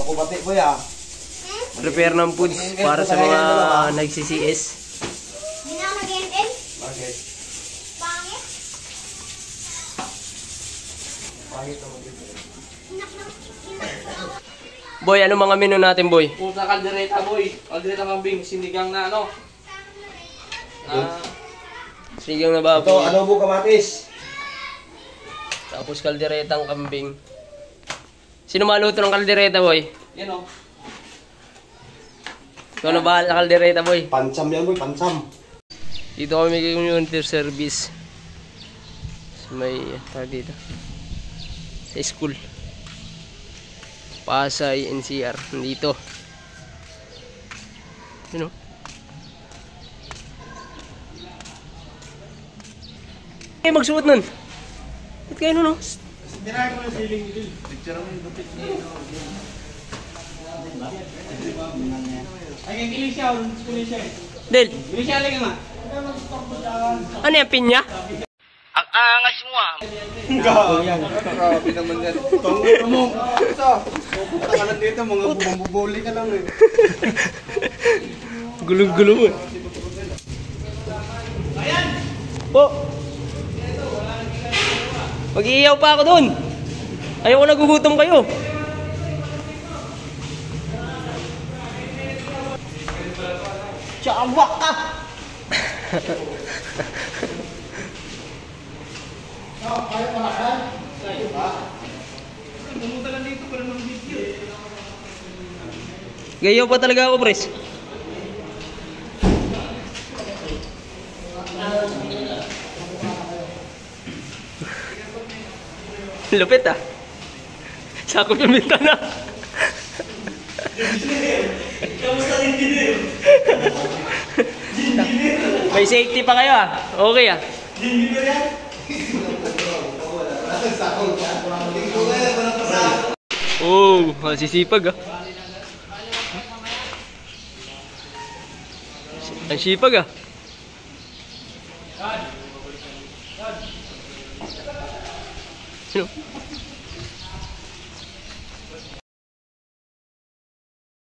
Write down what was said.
Makubati po ya. Prepare ng foods para sa mga nagsi-CS. Hindi na mag-end-end. Bakit? Pangit. Pangit naman dito. Boy, ano mga menu natin, boy? Puta kaldereta, boy. Kaldereta kambing, sinigang na ano. Sinigang na Ito, baboy. adobo kamatis. Tapos kalderetang kambing. Sino maluto ng kaldereta, boy? Yan o. Ikaw na bahala ng kaldereta, boy. Pansam yan boy, pansam. Dito kami community service. May tawag dito. Sa school. Pasay, NCR. Nandito. Yun o. Eh, magsuot nun. Ba't kayo nun o? Tirahin mo yung ceiling nito. Picture mo yung butik niya. Ay, ang kilis siya. Kilis siya. Del, Kilis siya lagi nga. ano yung pinya? Ang angas mo ah. Grabe naman yan. Tango mo. Pupunta ka lang dito, mga bumabubuli ka lang eh. Gulong-gulo mo eh. Po! Mag-iiyaw pa ako doon. Ayoko nagugutom kayo. Tsawak ka. Gayaw pa talaga ako, pres. Lupit ah. Sakop yung bintana. May safety pa kayo ah. Okay ah. Oh, masisipag ah. Ang sipag ah. Sino?